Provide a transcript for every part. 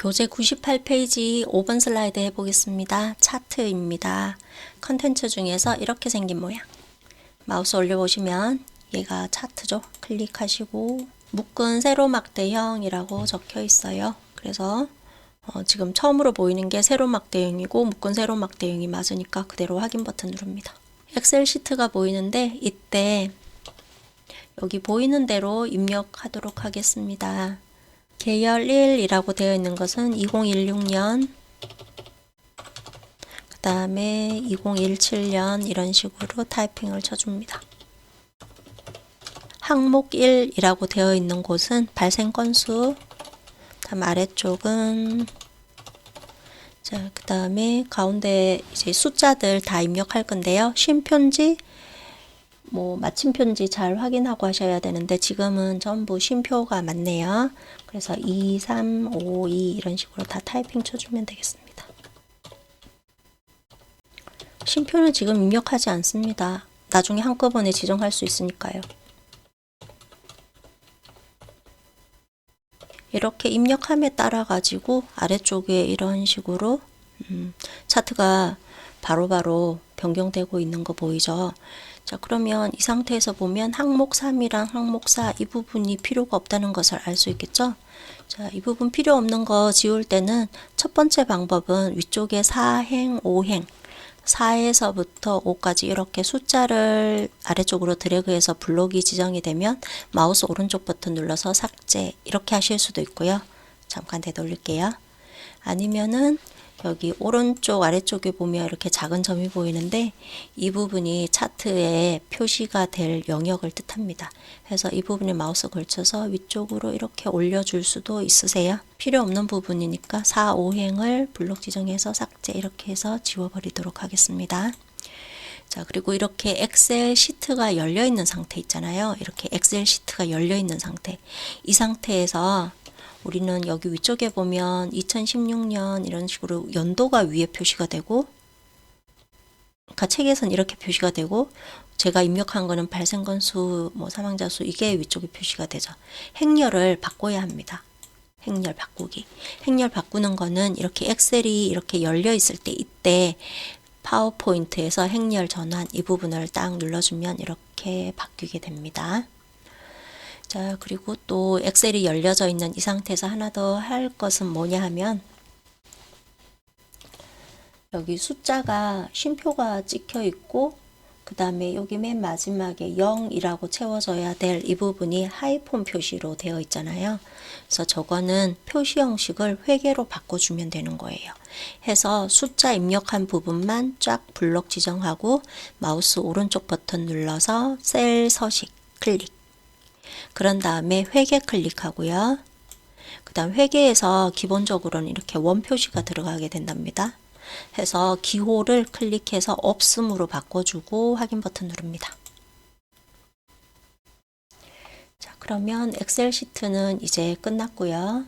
교재 98페이지 5번 슬라이드 해보겠습니다. 차트입니다. 컨텐츠 중에서 이렇게 생긴 모양. 마우스 올려보시면 얘가 차트죠. 클릭하시고 묶은 세로막대형이라고 적혀 있어요. 그래서 지금 처음으로 보이는 게 세로막대형이고 묶은 세로막대형이 맞으니까 그대로 확인 버튼 누릅니다. 엑셀 시트가 보이는데 이때 여기 보이는 대로 입력하도록 하겠습니다. 계열 1이라고 되어 있는 것은 2016년, 그 다음에 2017년 이런 식으로 타이핑을 쳐줍니다. 항목 1이라고 되어 있는 곳은 발생 건수, 다음 아래쪽은 그 다음에 가운데 이제 숫자들 다 입력할 건데요. 쉼표인지 마침표인지 잘 확인하고 하셔야 되는데 지금은 전부 쉼표가 맞네요. 그래서 2, 3, 5, 2 이런 식으로 다 타이핑 쳐주면 되겠습니다. 쉼표는 지금 입력하지 않습니다. 나중에 한꺼번에 지정할 수 있으니까요. 이렇게 입력함에 따라 가지고 아래쪽에 이런 식으로 차트가 바로바로 변경되고 있는 거 보이죠? 자, 그러면 이 상태에서 보면 항목 3이랑 항목 4 이 부분이 필요가 없다는 것을 알 수 있겠죠? 자, 이 부분 필요 없는 거 지울 때는 첫 번째 방법은 위쪽에 4행, 5행 4에서부터 5까지 이렇게 숫자를 아래쪽으로 드래그해서 블록이 지정이 되면 마우스 오른쪽 버튼 눌러서 삭제 이렇게 하실 수도 있고요. 잠깐 되돌릴게요. 아니면은 여기 오른쪽 아래쪽에 보면 이렇게 작은 점이 보이는데 이 부분이 차트에 표시가 될 영역을 뜻합니다. 그래서 이 부분에 마우스 걸쳐서 위쪽으로 이렇게 올려줄 수도 있으세요. 필요 없는 부분이니까 4, 5행을 블록 지정해서 삭제 이렇게 해서 지워버리도록 하겠습니다. 자, 그리고 이렇게 엑셀 시트가 열려 있는 상태 있잖아요. 이렇게 엑셀 시트가 열려 있는 상태. 이 상태에서 우리는 여기 위쪽에 보면 2016년 이런 식으로 연도가 위에 표시가 되고, 그러니까 책에선 이렇게 표시가 되고, 제가 입력한 거는 발생 건수, 사망자 수 이게 위쪽에 표시가 되죠. 행렬을 바꿔야 합니다. 행렬 바꾸기. 행렬 바꾸는 거는 이렇게 엑셀이 이렇게 열려 있을 때 이때 파워포인트에서 행렬 전환 이 부분을 딱 눌러주면 이렇게 바뀌게 됩니다. 자, 그리고 또 엑셀이 열려져 있는 이 상태에서 하나 더 할 것은 뭐냐 하면 여기 숫자가 쉼표가 찍혀 있고 그 다음에 여기 맨 마지막에 0이라고 채워져야 될 이 부분이 하이폰 표시로 되어 있잖아요. 그래서 저거는 표시 형식을 회계로 바꿔주면 되는 거예요. 해서 숫자 입력한 부분만 쫙 블록 지정하고 마우스 오른쪽 버튼 눌러서 셀 서식 클릭. 그런 다음에 회계 클릭하고요. 그 다음 회계에서 기본적으로는 이렇게 원 표시가 들어가게 된답니다. 해서 기호를 클릭해서 없음으로 바꿔주고 확인 버튼 누릅니다. 자, 그러면 엑셀 시트는 이제 끝났고요.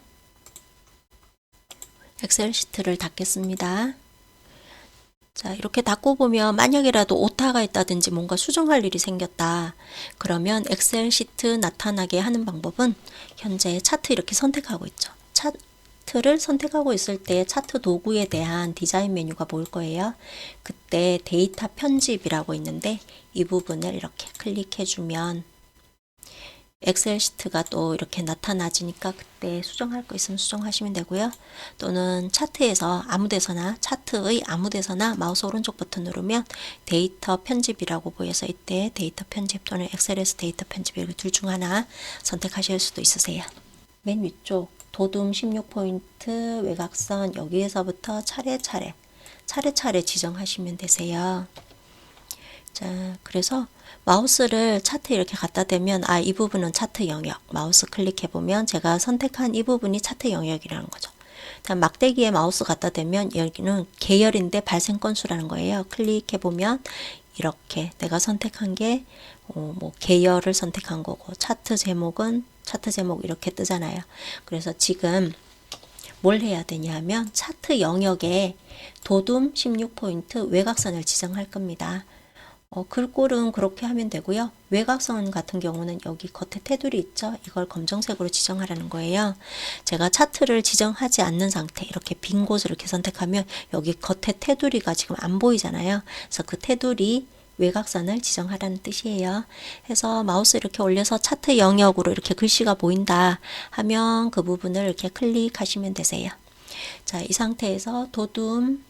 엑셀 시트를 닫겠습니다. 자, 이렇게 닫고 보면 만약이라도 오타가 있다든지 뭔가 수정할 일이 생겼다. 그러면 엑셀 시트 나타나게 하는 방법은 현재 차트 이렇게 선택하고 있죠. 차트를 선택하고 있을 때 차트 도구에 대한 디자인 메뉴가 보일 거예요. 그때 데이터 편집이라고 있는데 이 부분을 이렇게 클릭해 주면 엑셀 시트가 또 이렇게 나타나지니까 그때 수정할 거 있으면 수정하시면 되고요. 또는 차트에서 아무데서나 차트의 아무데서나 마우스 오른쪽 버튼 누르면 데이터 편집이라고 보여서 이때 데이터 편집 또는 엑셀에서 데이터 편집 이렇게 둘 중 하나 선택하실 수도 있으세요. 맨 위쪽 도둠 16포인트 외곽선 여기에서부터 차례차례 지정하시면 되세요. 자, 그래서 마우스를 차트에 이렇게 갖다 대면 이 부분은 차트 영역. 마우스 클릭해 보면 제가 선택한 이 부분이 차트 영역이라는 거죠. 다음 막대기에 마우스 갖다 대면 여기는 계열인데 발생 건수라는 거예요. 클릭해 보면 이렇게 내가 선택한 게 계열을 선택한 거고 차트 제목은 차트 제목 이렇게 뜨잖아요. 그래서 지금 뭘 해야 되냐 하면 차트 영역에 도둠 16포인트 외곽선을 지정할 겁니다. 글꼴은 그렇게 하면 되고요. 외곽선 같은 경우는 여기 겉에 테두리 있죠? 이걸 검정색으로 지정하라는 거예요. 제가 차트를 지정하지 않는 상태, 이렇게 빈 곳을 이렇게 선택하면 여기 겉에 테두리가 지금 안 보이잖아요. 그래서 그 테두리 외곽선을 지정하라는 뜻이에요. 해서 마우스 이렇게 올려서 차트 영역으로 이렇게 글씨가 보인다 하면 그 부분을 이렇게 클릭하시면 되세요. 자, 이 상태에서 도둠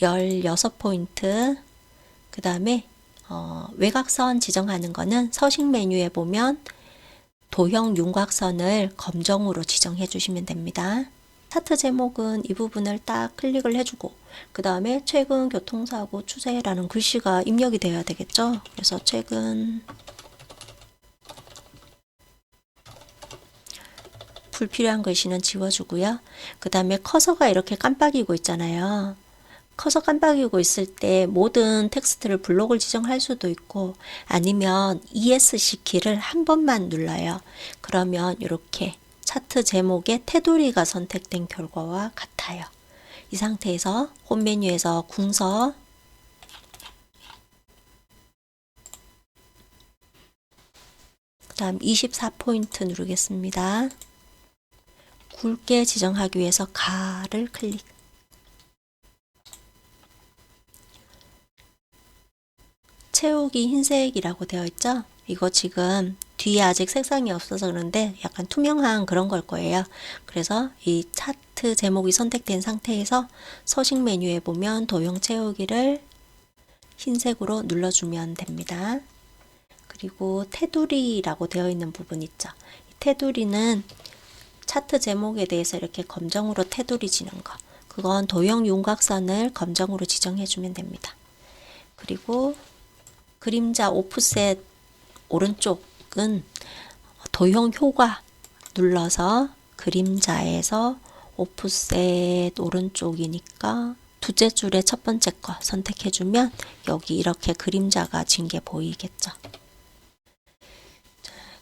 16포인트, 그 다음에 외곽선 지정하는 거는 서식 메뉴에 보면 도형 윤곽선을 검정으로 지정해 주시면 됩니다. 차트 제목은 이 부분을 딱 클릭을 해주고 그 다음에 최근 교통사고 추세라는 글씨가 입력이 되어야 되겠죠. 그래서 최근 불필요한 글씨는 지워주고요. 그 다음에 커서가 이렇게 깜빡이고 있잖아요. 커서 깜빡이고 있을 때 모든 텍스트를 블록을 지정할 수도 있고 아니면 ESC 키를 한 번만 눌러요. 그러면 이렇게 차트 제목에 테두리가 선택된 결과와 같아요. 이 상태에서 홈 메뉴에서 궁서 그 다음 24포인트 누르겠습니다. 굵게 지정하기 위해서 가를 클릭. 채우기 흰색이라고 되어 있죠? 이거 지금 뒤에 아직 색상이 없어서 그런데 약간 투명한 그런 걸 거예요. 그래서 이 차트 제목이 선택된 상태에서 서식 메뉴에 보면 도형 채우기를 흰색으로 눌러주면 됩니다. 그리고 테두리라고 되어 있는 부분 있죠? 이 테두리는 차트 제목에 대해서 이렇게 검정으로 테두리 지는 거. 그건 도형 윤곽선을 검정으로 지정해 주면 됩니다. 그리고 그림자 오프셋 오른쪽은 도형 효과 눌러서 그림자에서 오프셋 오른쪽이니까 두째 줄의 첫 번째 거 선택해주면 여기 이렇게 그림자가 진 게 보이겠죠.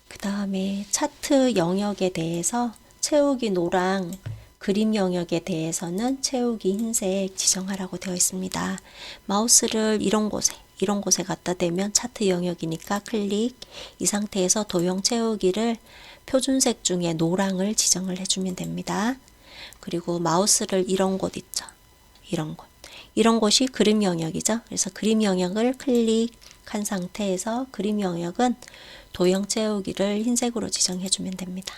그 다음에 차트 영역에 대해서 채우기 노랑, 그림 영역에 대해서는 채우기 흰색 지정하라고 되어 있습니다. 마우스를 이런 곳에 갖다 대면 차트 영역이니까 클릭. 이 상태에서 도형 채우기를 표준색 중에 노랑을 지정을 해주면 됩니다. 그리고 마우스를 이런 곳 있죠. 이런 곳이 그림 영역이죠. 그래서 그림 영역을 클릭한 상태에서 그림 영역은 도형 채우기를 흰색으로 지정해주면 됩니다.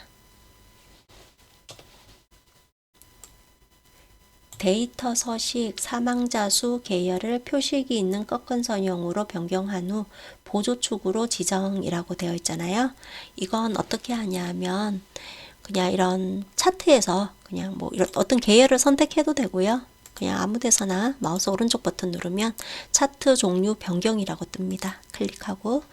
데이터 서식 사망자 수 계열을 표식이 있는 꺾은 선형으로 변경한 후 보조축으로 지정이라고 되어 있잖아요. 이건 어떻게 하냐 하면 그냥 이런 차트에서 그냥 뭐 이런 어떤 계열을 선택해도 되고요. 그냥 아무 데서나 마우스 오른쪽 버튼 누르면 차트 종류 변경이라고 뜹니다. 클릭하고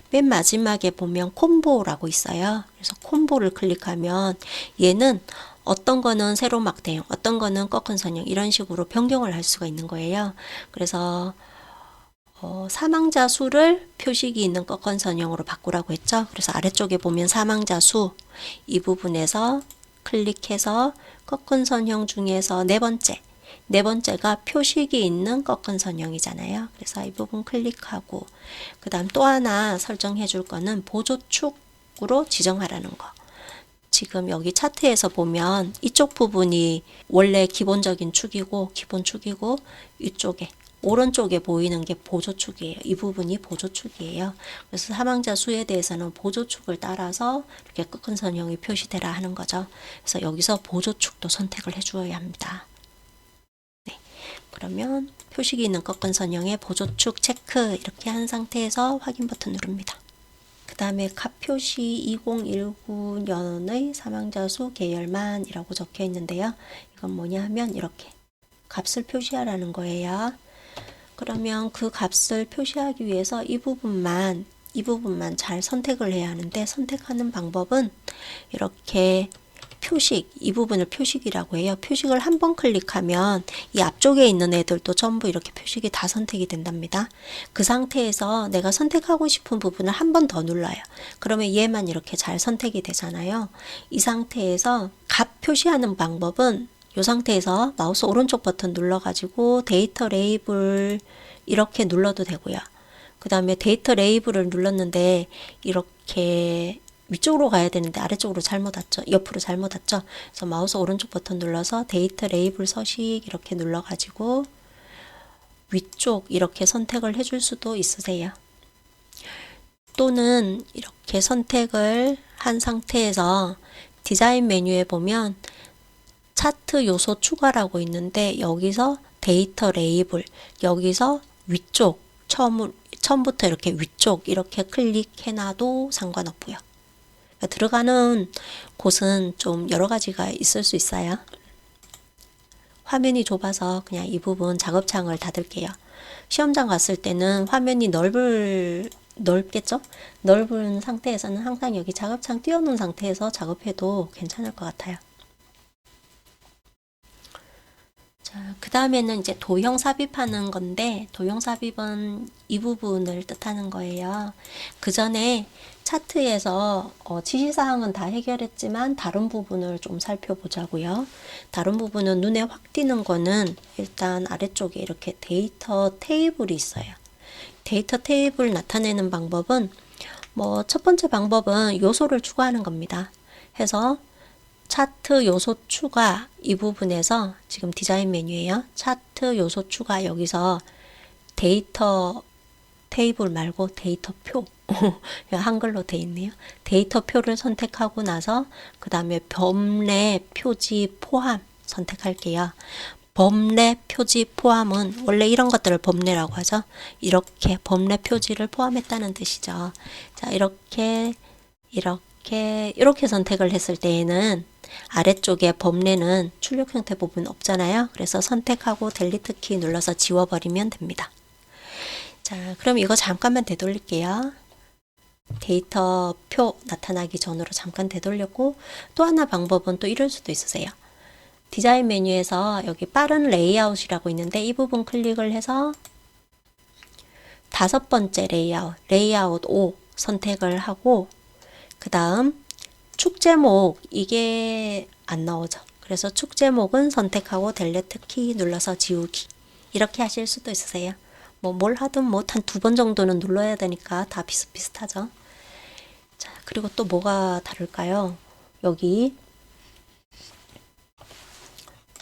맨 마지막에 보면 콤보라고 있어요. 그래서 콤보를 클릭하면 얘는 어떤 거는 세로막 대형, 어떤 거는 꺾은 선형 이런 식으로 변경을 할 수가 있는 거예요. 그래서 사망자 수를 표식이 있는 꺾은 선형으로 바꾸라고 했죠. 그래서 아래쪽에 보면 사망자 수 이 부분에서 클릭해서 꺾은 선형 중에서 네 번째가 표식이 있는 꺾은 선형이잖아요. 그래서 이 부분 클릭하고 그 다음 또 하나 설정해 줄 거는 보조축으로 지정하라는 거. 지금 여기 차트에서 보면 이쪽 부분이 원래 기본적인 축이고 기본 축이고 이쪽에 오른쪽에 보이는 게 보조축이에요. 이 부분이 보조축이에요. 그래서 사망자 수에 대해서는 보조축을 따라서 이렇게 꺾은 선형이 표시되라 하는 거죠. 그래서 여기서 보조축도 선택을 해주어야 합니다. 네. 그러면 표식이 있는 꺾은 선형의 보조축 체크 이렇게 한 상태에서 확인 버튼 누릅니다. 그 다음에 값표시 2019년의 사망자 수 계열만 이라고 적혀 있는데요. 이건 뭐냐 하면 이렇게 값을 표시하라는 거예요. 그러면 그 값을 표시하기 위해서 이 부분만 잘 선택을 해야 하는데 선택하는 방법은 이렇게 표식, 이 부분을 표식이라고 해요. 표식을 한 번 클릭하면 이 앞쪽에 있는 애들도 전부 이렇게 표식이 다 선택이 된답니다. 그 상태에서 내가 선택하고 싶은 부분을 한 번 더 눌러요. 그러면 얘만 이렇게 잘 선택이 되잖아요. 이 상태에서 값 표시하는 방법은 이 상태에서 마우스 오른쪽 버튼 눌러가지고 데이터 레이블 이렇게 눌러도 되고요. 그 다음에 데이터 레이블을 눌렀는데 이렇게 위쪽으로 가야 되는데 아래쪽으로 잘못 왔죠. 옆으로 잘못 왔죠. 그래서 마우스 오른쪽 버튼 눌러서 데이터 레이블 서식 이렇게 눌러가지고 위쪽 이렇게 선택을 해줄 수도 있으세요. 또는 이렇게 선택을 한 상태에서 디자인 메뉴에 보면 차트 요소 추가라고 있는데 여기서 데이터 레이블 여기서 위쪽 처음부터 이렇게 위쪽 이렇게 클릭해놔도 상관없고요. 들어가는 곳은 좀 여러 가지가 있을 수 있어요. 화면이 좁아서 그냥 이 부분 작업창을 닫을게요. 시험장 갔을 때는 화면이 넓겠죠? 넓은 상태에서는 항상 여기 작업창 띄워놓은 상태에서 작업해도 괜찮을 것 같아요. 자, 그 다음에는 이제 도형 삽입하는 건데, 도형 삽입은 이 부분을 뜻하는 거예요. 그 전에 차트에서 지시사항은 다 해결했지만 다른 부분을 좀 살펴보자고요. 다른 부분은 눈에 확 띄는 거는 일단 아래쪽에 이렇게 데이터 테이블이 있어요. 데이터 테이블 나타내는 방법은 첫 번째 방법은 요소를 추가하는 겁니다. 해서 차트 요소 추가 이 부분에서 지금 디자인 메뉴에요. 차트 요소 추가 여기서 데이터 테이블 말고 데이터 표 한글로 돼 있네요. 데이터 표를 선택하고 나서 그 다음에 범례 표지 포함 선택할게요. 범례 표지 포함은 원래 이런 것들을 범례라고 하죠. 이렇게 범례 표지를 포함했다는 뜻이죠. 자, 이렇게 선택을 했을 때에는 아래쪽에 범례는 출력 형태 부분 없잖아요. 그래서 선택하고 델리트 키 눌러서 지워버리면 됩니다. 자, 그럼 이거 잠깐만 되돌릴게요. 데이터 표 나타나기 전으로 잠깐 되돌렸고, 또 하나 방법은 또 이럴 수도 있으세요. 디자인 메뉴에서 여기 빠른 레이아웃이라고 있는데 이 부분 클릭을 해서 다섯 번째 레이아웃 5 선택을 하고 그 다음 축 제목 이게 안 나오죠. 그래서 축 제목은 선택하고 델리트 키 눌러서 지우기 이렇게 하실 수도 있으세요. 뭘 하든 한 2번 정도는 눌러야 되니까 다 비슷비슷하죠. 자, 그리고 또 뭐가 다를까요? 여기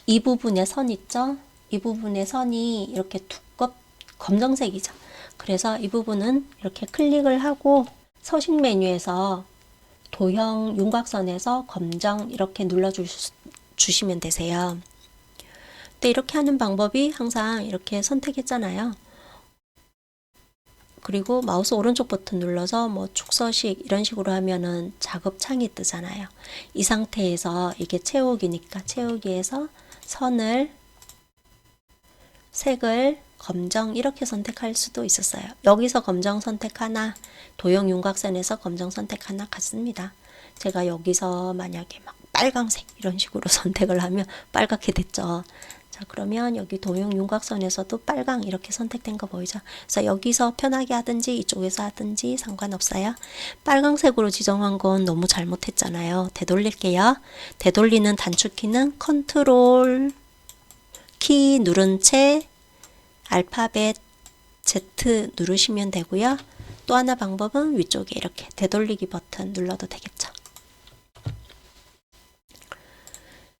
이 부분에 선 있죠? 이 부분에 선이 이렇게 검정색이죠. 그래서 이 부분은 이렇게 클릭을 하고 서식 메뉴에서 도형 윤곽선에서 검정 이렇게 눌러주시면 되세요. 근데 이렇게 하는 방법이 항상 이렇게 선택했잖아요. 그리고 마우스 오른쪽 버튼 눌러서 축서식 이런 식으로 하면은 작업창이 뜨잖아요. 이 상태에서 이게 채우기니까 채우기에서 색을 검정 이렇게 선택할 수도 있었어요. 여기서 검정 선택 하나, 도형 윤곽선에서 검정 선택 하나 같습니다. 제가 여기서 만약에 빨강색 이런 식으로 선택을 하면 빨갛게 됐죠. 자, 그러면 여기 도형 윤곽선에서도 빨강 이렇게 선택된 거 보이죠? 그래서 여기서 편하게 하든지 이쪽에서 하든지 상관없어요. 빨강색으로 지정한 건 너무 잘못했잖아요. 되돌릴게요. 되돌리는 단축키는 컨트롤 키 누른 채 알파벳 Z 누르시면 되고요. 또 하나 방법은 위쪽에 이렇게 되돌리기 버튼 눌러도 되겠죠.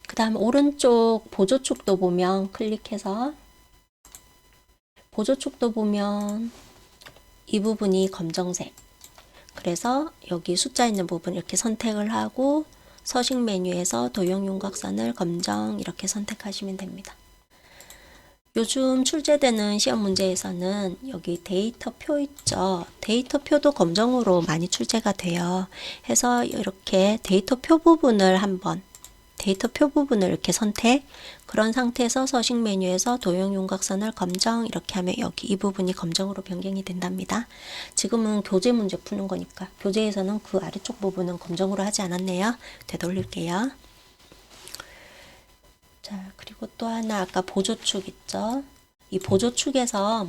그 다음 오른쪽 보조축도 보면 클릭해서 보조축도 보면 이 부분이 검정색. 그래서 여기 숫자 있는 부분 이렇게 선택을 하고 서식 메뉴에서 도형 윤곽선을 검정 이렇게 선택하시면 됩니다. 요즘 출제되는 시험 문제에서는 여기 데이터 표 있죠. 데이터 표도 검정으로 많이 출제가 돼요. 해서 이렇게 데이터 표 부분을 이렇게 선택, 그런 상태에서 서식 메뉴에서 도형 윤곽선을 검정 이렇게 하면 여기 이 부분이 검정으로 변경이 된답니다. 지금은 교재 문제 푸는 거니까 교재에서는 그 아래쪽 부분은 검정으로 하지 않았네요. 되돌릴게요. 자, 그리고 또 하나 아까 보조축 있죠. 이 보조축에서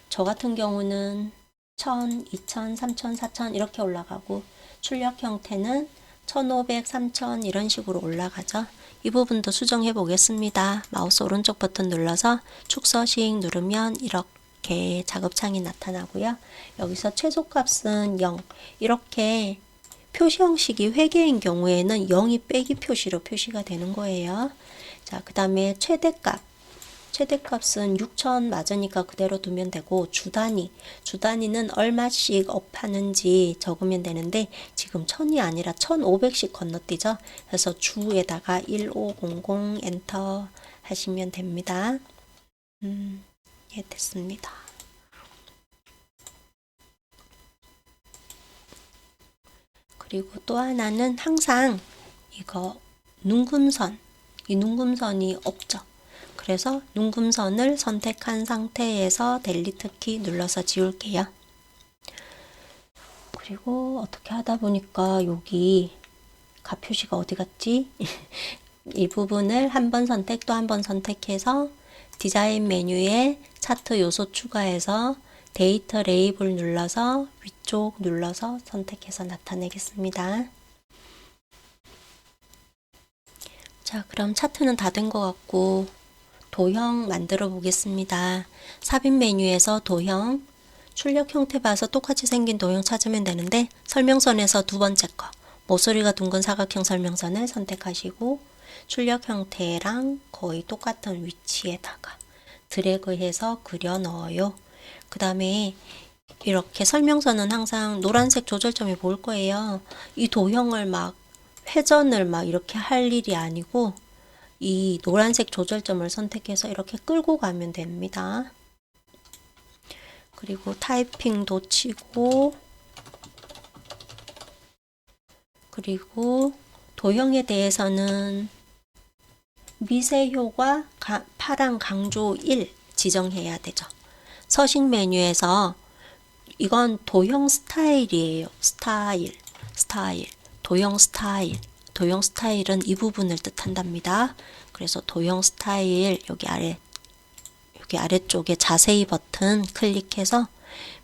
저 같은 경우는 1000, 2000, 3000, 4000 이렇게 올라가고 출력 형태는 1500, 3000 이런 식으로 올라가죠. 이 부분도 수정해 보겠습니다. 마우스 오른쪽 버튼 눌러서 축서식 누르면 이렇게 작업창이 나타나고요. 여기서 최소값은 0. 이렇게 표시 형식이 회계인 경우에는 0이 빼기 표시로 표시가 되는 거예요. 자, 그 다음에 최대값은 6000 맞으니까 그대로 두면 되고, 주단위는 얼마씩 업하는지 적으면 되는데 지금 1000이 아니라 1500씩 건너뛰죠. 그래서 주에다가 1500 엔터 하시면 됩니다. 예, 됐습니다. 그리고 또 하나는 항상 이거 눈금선, 이 눈금선이 없죠. 그래서 눈금선을 선택한 상태에서 델리트 키 눌러서 지울게요. 그리고 어떻게 하다 보니까 여기 값 표시가 어디 갔지? 이 부분을 한 번 선택 또 한 번 선택해서 디자인 메뉴에 차트 요소 추가해서 데이터 레이블 눌러서 위쪽 눌러서 선택해서 나타내겠습니다. 자, 그럼 차트는 다 된 것 같고 도형 만들어 보겠습니다. 삽입 메뉴에서 도형, 출력 형태 봐서 똑같이 생긴 도형 찾으면 되는데 설명선에서 두 번째 거, 모서리가 둥근 사각형 설명선을 선택하시고 출력 형태랑 거의 똑같은 위치에다가 드래그해서 그려 넣어요. 그 다음에 이렇게 설명선은 항상 노란색 조절점이 보일 거예요. 이 도형을 막 회전을 막 이렇게 할 일이 아니고 이 노란색 조절점을 선택해서 이렇게 끌고 가면 됩니다. 그리고 타이핑도 치고, 그리고 도형에 대해서는 미세효과 파란 강조 1 지정해야 되죠. 서식 메뉴에서 이건 도형 스타일이에요. 스타일. 도형 스타일. 도형 스타일은 이 부분을 뜻한답니다. 그래서 도형 스타일 여기 아래쪽에 자세히 버튼 클릭해서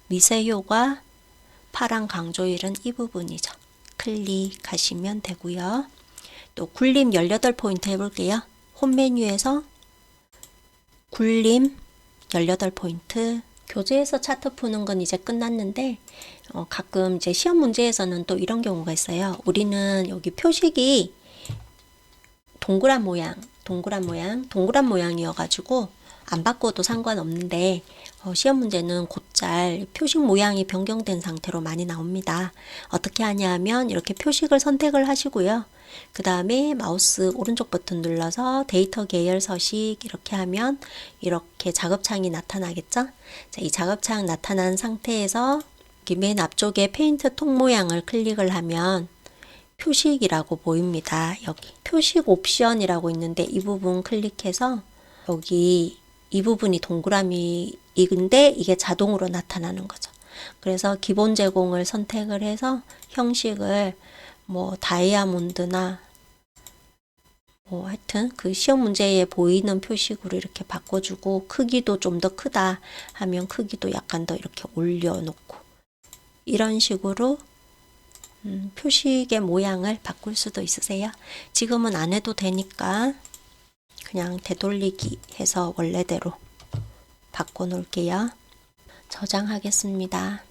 미세효과 파란 강조일은 이 부분이죠. 클릭하시면 되고요. 또 굴림 18포인트 해볼게요. 홈 메뉴에서 굴림 18포인트. 교재에서 차트 푸는 건 이제 끝났는데 가끔 이제 시험 문제에서는 또 이런 경우가 있어요. 우리는 여기 표식이 동그란 모양이어가지고 안 바꿔도 상관없는데 시험 문제는 곧잘 표식 모양이 변경된 상태로 많이 나옵니다. 어떻게 하냐면 이렇게 표식을 선택을 하시고요. 그 다음에 마우스 오른쪽 버튼 눌러서 데이터 계열 서식 이렇게 하면 이렇게 작업창이 나타나겠죠? 자, 이 작업창 나타난 상태에서 여기 맨 앞쪽에 페인트 통 모양을 클릭을 하면 표식이라고 보입니다. 여기 표식 옵션이라고 있는데 이 부분 클릭해서 여기 이 부분이 동그라미인데 이게 자동으로 나타나는 거죠. 그래서 기본 제공을 선택을 해서 형식을 뭐 다이아몬드나 뭐 하여튼 그 시험 문제에 보이는 표식으로 이렇게 바꿔주고 크기도 좀 더 크다 하면 크기도 약간 더 이렇게 올려놓고 이런 식으로 표식의 모양을 바꿀 수도 있으세요. 지금은 안 해도 되니까 그냥 되돌리기 해서 원래대로 바꿔 놓을게요. 저장하겠습니다.